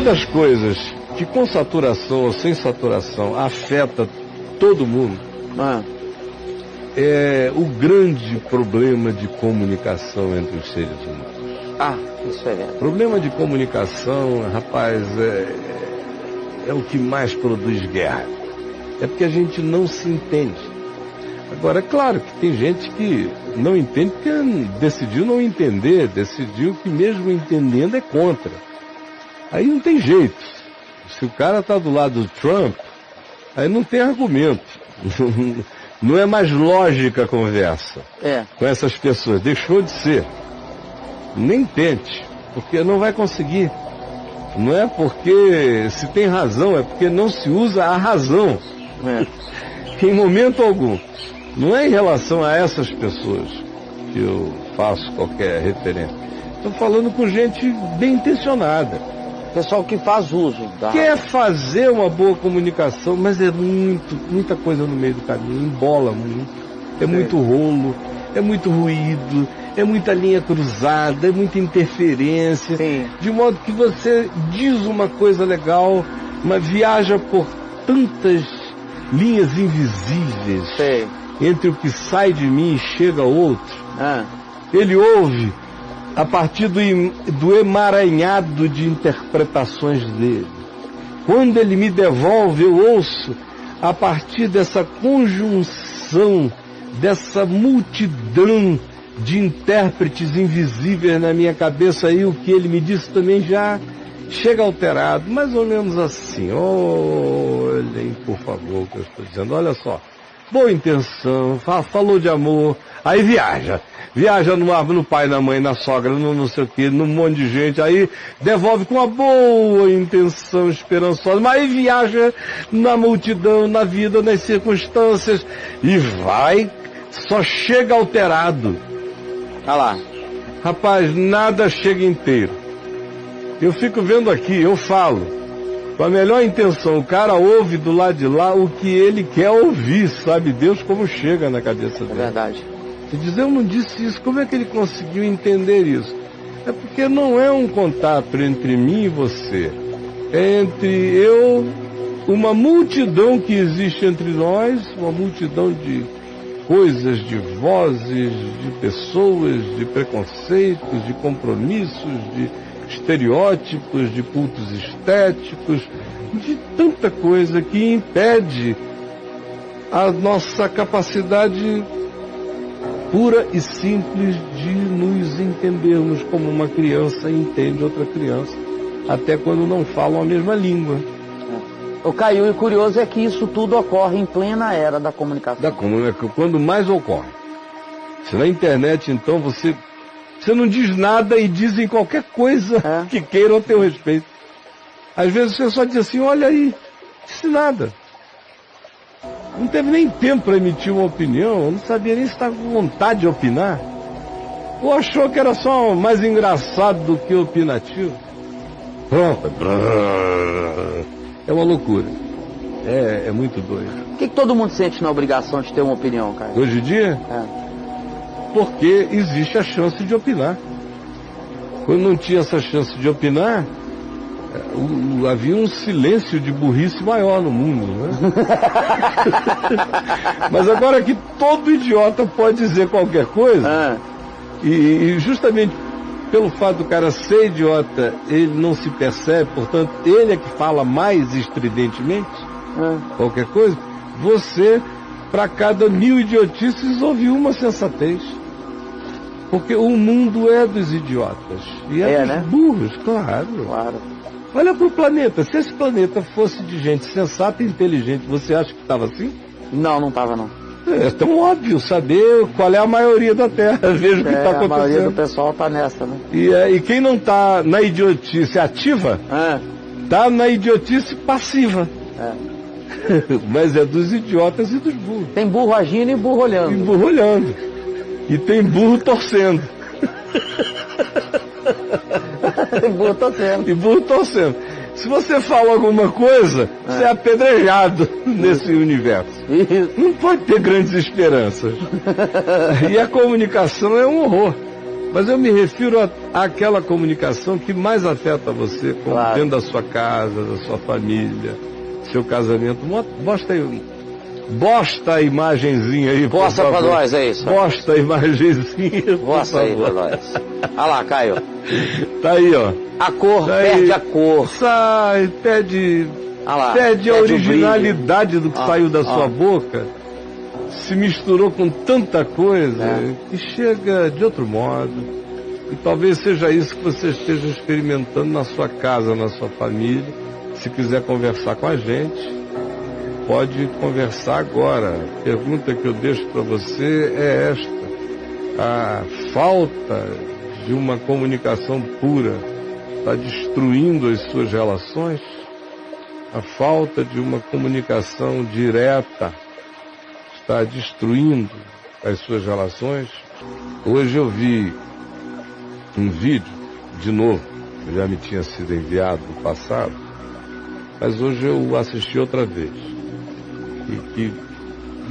uma das coisas que com saturação ou sem saturação afeta todo mundo é o grande problema de comunicação entre os seres humanos. Isso é verdade. Problema de comunicação, rapaz, é o que mais produz guerra. É porque a gente não se entende. Agora, é claro que tem gente que não entende porque decidiu não entender, decidiu que mesmo entendendo é contra. Aí não tem jeito. Se o cara está do lado do Trump, aí não tem argumento. Não é mais lógica a conversa com essas pessoas. Deixou de ser. Nem tente, porque não vai conseguir. Não é porque se tem razão, é porque não se usa a razão. Em momento algum. Não é em relação a essas pessoas que eu faço qualquer referência. Estou falando com gente bem intencionada. Pessoal que faz uso quer fazer uma boa comunicação, mas é muita coisa no meio do caminho, embola muito. É muito rolo, é muito ruído, é muita linha cruzada, é muita interferência. De modo que você diz uma coisa legal, mas viaja por tantas linhas invisíveis entre o que sai de mim e chega a outro. Ele ouve a partir do emaranhado de interpretações dele. Quando ele me devolve, eu ouço a partir dessa conjunção, dessa multidão de intérpretes invisíveis na minha cabeça, aí o que ele me disse também já chega alterado, mais ou menos assim. Olhem, por favor, o que eu estou dizendo. Olha só, boa intenção, falou de amor, aí viaja no pai, na mãe, na sogra, no não sei o que, num monte de gente, aí devolve com uma boa intenção esperançosa, mas aí viaja na multidão, na vida, nas circunstâncias, e só chega alterado. Olha lá. Rapaz, nada chega inteiro. Eu fico vendo aqui, eu falo, com a melhor intenção, o cara ouve do lado de lá o que ele quer ouvir, sabe Deus como chega na cabeça dele. É verdade. Se dizer, eu não disse isso, como é que ele conseguiu entender isso? É porque não é um contato entre mim e você. É entre uma multidão que existe entre nós, uma multidão de coisas, de vozes, de pessoas, de preconceitos, de compromissos, de estereótipos, de cultos estéticos, de tanta coisa que impede a nossa capacidade pura e simples de nos entendermos como uma criança entende outra criança, até quando não falam a mesma língua. O Caio, e o curioso é que isso tudo ocorre em plena era da comunicação. Quando mais ocorre. Se na internet, então, você não diz nada e dizem qualquer coisa que queiram a teu respeito. Às vezes você só diz assim, olha aí, disse nada. Não teve nem tempo para emitir uma opinião, não sabia nem se estava com vontade de opinar. Ou achou que era só mais engraçado do que opinativo. Pronto. É uma loucura. É muito doido. Por que todo mundo sente na obrigação de ter uma opinião, cara? Hoje em dia? Porque existe a chance de opinar. Quando não tinha essa chance de opinar, havia um silêncio de burrice maior no mundo, né? Mas agora que todo idiota pode dizer qualquer coisa, e justamente pelo fato do cara ser idiota, ele não se percebe, portanto, ele é que fala mais estridentemente, qualquer coisa, você, para cada 1000 idiotices, ouve uma sensatez. Porque o mundo é dos idiotas. E é dos burros, claro. Olha para o planeta. Se esse planeta fosse de gente sensata e inteligente, você acha que estava assim? Não estava não. É tão óbvio saber qual é a maioria da Terra. Veja o que está acontecendo. A maioria do pessoal está nessa, né? E quem não está na idiotice ativa, está na idiotice passiva. Mas é dos idiotas e dos burros. Tem burro agindo e burro olhando. E burro olhando. E tem burro torcendo. Tem burro torcendo. E burro torcendo. Se você fala alguma coisa, você é apedrejado nesse universo. Não pode ter grandes esperanças. E a comunicação é um horror. Mas eu me refiro àquela comunicação que mais afeta você, Claro. dentro da sua casa, da sua família, seu casamento. Bosta a imagenzinha aí, por Posta pra favor. nós, é isso. Bosta a imagenzinha, por Mostra aí pra favor. nós. Olha lá, Caio. Tá aí, ó. A cor, Tá aí. perde a cor. Sai, perde Olha lá. a o originalidade do que Ó, saiu da ó. sua boca. Se misturou com tanta coisa que chega de outro modo. E talvez seja isso que você esteja experimentando na sua casa, na sua família. Se quiser conversar com a gente, pode conversar agora. A pergunta que eu deixo para você é esta: a falta de uma comunicação pura está destruindo as suas relações? A falta de uma comunicação direta está destruindo as suas relações? Hoje eu vi um vídeo, de novo, que já me tinha sido enviado no passado, mas hoje eu assisti outra vez. E que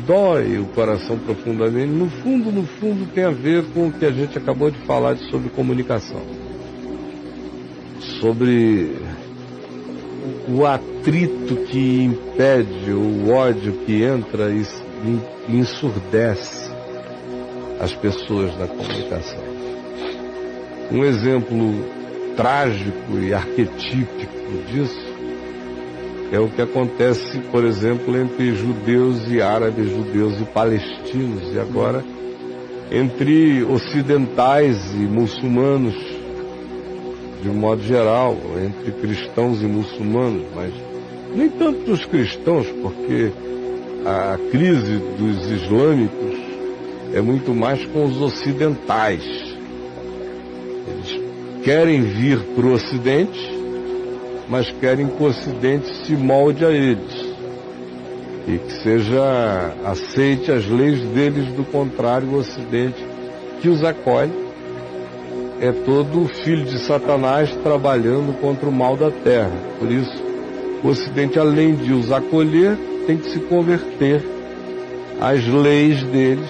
dói o coração profundamente. No fundo tem a ver com o que a gente acabou de falar sobre comunicação. Sobre o atrito que impede, o ódio que entra e ensurdece as pessoas na comunicação. Um exemplo trágico e arquetípico disso é o que acontece, por exemplo, entre judeus e árabes, judeus e palestinos, e agora entre ocidentais e muçulmanos, de um modo geral, entre cristãos e muçulmanos, mas nem tanto dos cristãos, porque a crise dos islâmicos é muito mais com os ocidentais. Eles querem vir para o Ocidente, mas querem que o Ocidente se molde a eles e que seja aceite as leis deles. Do contrário, o Ocidente que os acolhe é todo filho de Satanás trabalhando contra o mal da terra. Por isso, o Ocidente, além de os acolher, tem que se converter às leis deles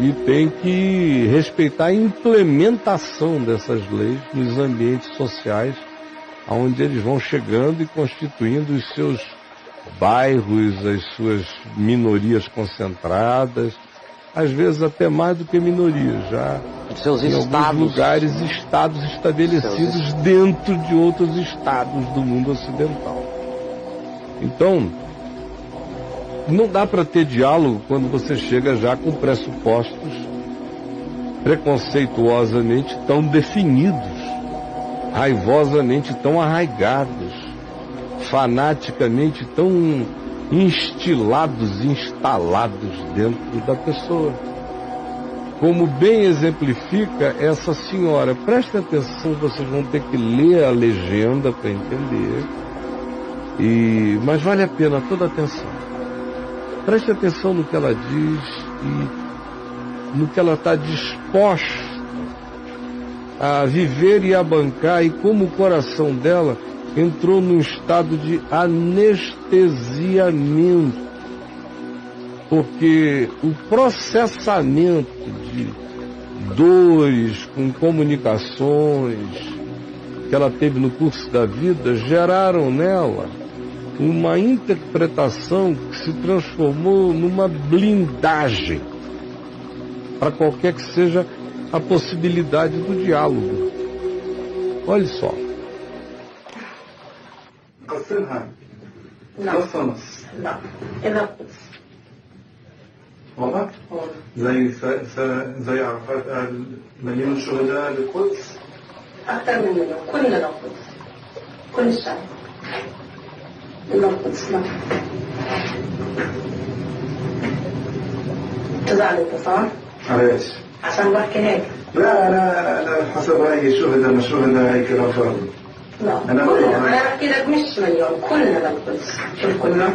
e tem que respeitar a implementação dessas leis nos ambientes sociais onde eles vão chegando e constituindo os seus bairros, as suas minorias concentradas, às vezes até mais do que minorias, já Seus em estados. alguns lugares, estados estabelecidos dentro de outros estados do mundo ocidental. Então, não dá para ter diálogo quando você chega já com pressupostos preconceituosamente tão definidos, raivosamente tão arraigados, fanaticamente tão instilados, instalados dentro da pessoa. Como bem exemplifica essa senhora. Preste atenção, vocês vão ter que ler a legenda para entender, mas vale a pena toda a atenção. Preste atenção no que ela diz e no que ela está disposta a viver e a bancar, e como o coração dela entrou num estado de anestesiamento, porque o processamento de dores com comunicações que ela teve no curso da vida geraram nela uma interpretação que se transformou numa blindagem para qualquer que seja a possibilidade do diálogo. Olha só. لا لا إلى القدس والله زي عرفات مليون شهداء للقدس أكثر من مليون كلنا للقدس كل الشعب إلى القدس نعم تزعل صح؟ علاش؟ عشان بحكي هيك لا حسب رأيي شهداء ما شهداء هيك كلام فاضي. لا كلنا أنا بحكي لك مش مليون كلنا للقدس شوف كلنا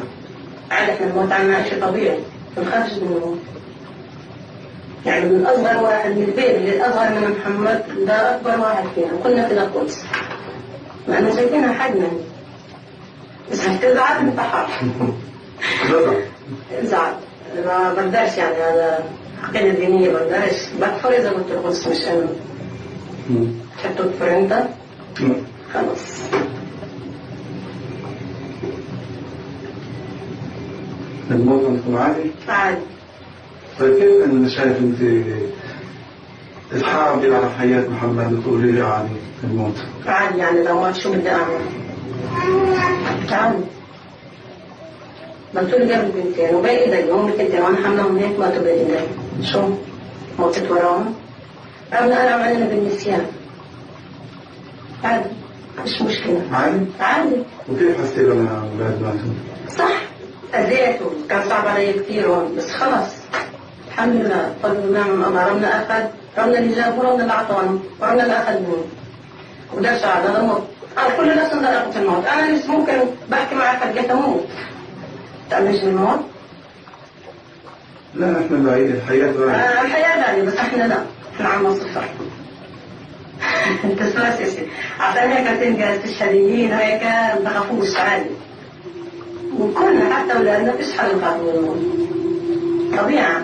عاد إحنا الموت عنا شيء طبيعي ما نخافش من الموت يعني من أصغر واحد من البيت اللي أصغر من محمد ده أكبر واحد فينا كلنا في القدس مع إنه شايفينها حجما بس هتزعل أنت حر زعل ما بقدرش يعني هذا كان الدينية بقدرش بكفر إذا قلت القدس مش أنا حطوا فرنتا خلاص. الموت عندكم عادي؟ عادي. طيب كيف أنا شايف أنت تحاولي على حياة محمد وتقولي لي عادي الموت؟ عادي يعني لو ما شو بدي أعمل؟ عادي. قلت له قبل بنتين وباقي إيدي هم بنتين وأنا حاملهم هيك ماتوا بين إيدي. شو؟ موتت وراهم؟ أنا عملنا بالنسيان. عادي مش مشكلة. عادي؟ عادي. وكيف حسيت لما أولاد ماتوا؟ صح أذيته كان صعب علي كثير هون بس خلاص الحمد لله فضل الله من الله ربنا أخذ ربنا اللي جاب وربنا اللي أعطانا وربنا اللي أخذ منه وده شعب هذا الموت. أنا كل الناس ذرقت الموت. أنا لسه ممكن بحكي معك فجأة أموت تأمنش الموت؟ لا احنا بعيد الحياة بعيد. الحياة بعيد بس احنا لا احنا عم صفر. انت سواسي عشان هيك تلقى استشهاديين هيك ما تخافوش عادي. وكلنا حتى اولادنا فيش حل نخاف من الموت. طبيعي.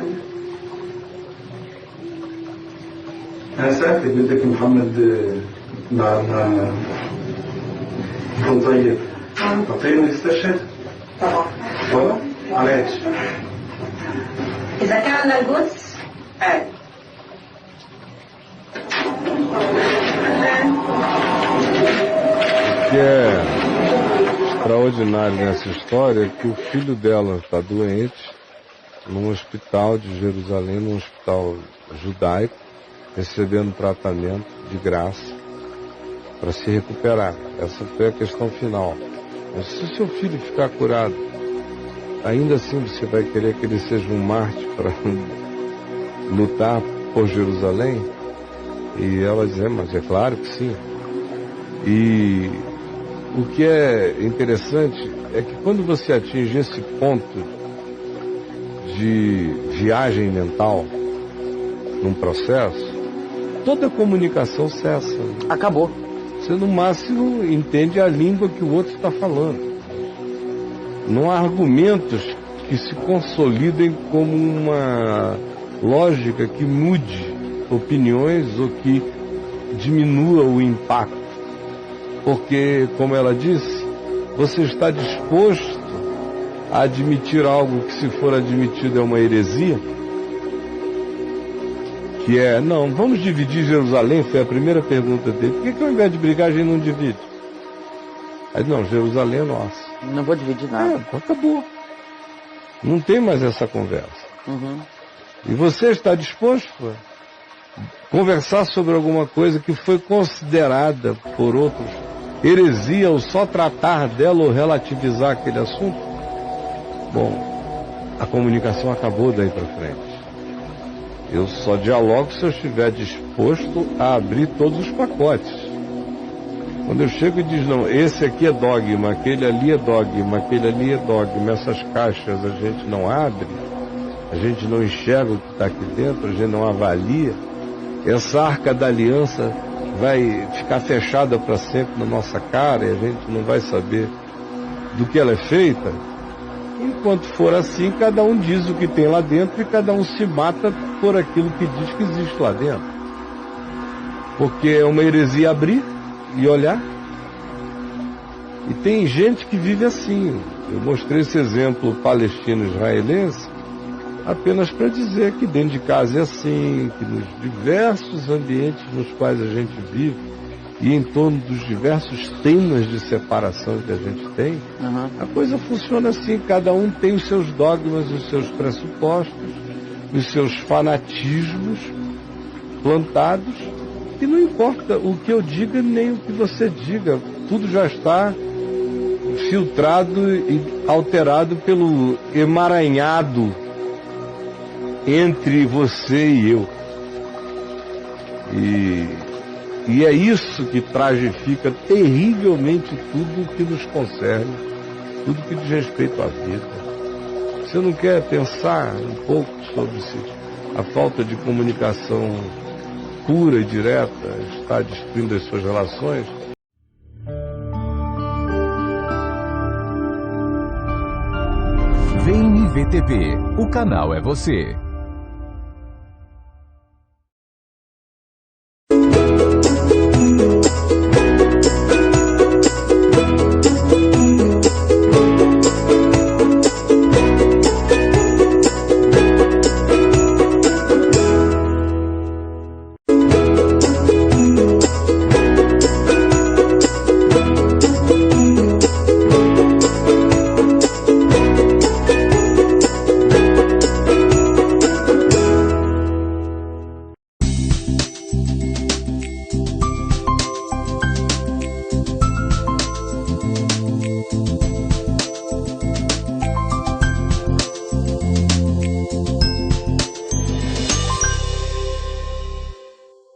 أنا سألتك بدك محمد ما يكون طيب تعطيني يستشهد؟ طبعا. والله؟ على ايش؟ إذا كان للقدس عادي. O que é extraordinário nessa história é que o filho dela está doente num hospital de Jerusalém, num hospital judaico, recebendo tratamento de graça para se recuperar. Essa foi a questão final. Mas se o seu filho ficar curado, ainda assim você vai querer que ele seja um mártir para lutar por Jerusalém? E ela diz, mas é claro que sim. E o que é interessante é que quando você atinge esse ponto de viagem mental num processo, toda comunicação cessa. Acabou. Você no máximo entende a língua que o outro está falando. Não há argumentos que se consolidem como uma lógica que mude opiniões ou que diminua o impacto. Porque, como ela disse, você está disposto a admitir algo que, se for admitido, é uma heresia? Que é, não, vamos dividir Jerusalém, foi a primeira pergunta dele. Por que ao invés de brigar a gente não divide? Aí, não, Jerusalém é nossa. Não vou dividir nada. Acabou. Não tem mais essa conversa. Uhum. E você está disposto a conversar sobre alguma coisa que foi considerada por outros heresia ou só tratar dela ou relativizar aquele assunto? Bom, a comunicação acabou daí para frente. Eu só dialogo se eu estiver disposto a abrir todos os pacotes. Quando eu chego e diz, não, esse aqui é dogma, aquele ali é dogma, aquele ali é dogma, essas caixas a gente não abre, a gente não enxerga o que está aqui dentro, a gente não avalia, essa arca da aliança vai ficar fechada para sempre na nossa cara e a gente não vai saber do que ela é feita. Enquanto for assim, cada um diz o que tem lá dentro e cada um se mata por aquilo que diz que existe lá dentro. Porque é uma heresia abrir e olhar. E tem gente que vive assim. Eu mostrei esse exemplo palestino-israelense apenas para dizer que dentro de casa é assim, que nos diversos ambientes nos quais a gente vive e em torno dos diversos temas de separação que a gente tem, a coisa funciona assim, cada um tem os seus dogmas, os seus pressupostos, os seus fanatismos plantados, e não importa o que eu diga nem o que você diga, tudo já está filtrado e alterado pelo emaranhado entre você e eu. E é isso que tragifica terrivelmente tudo que nos concerne, tudo que diz respeito à vida. Você não quer pensar um pouco sobre se a falta de comunicação pura e direta está destruindo as suas relações? Vem IVTV, o canal é você.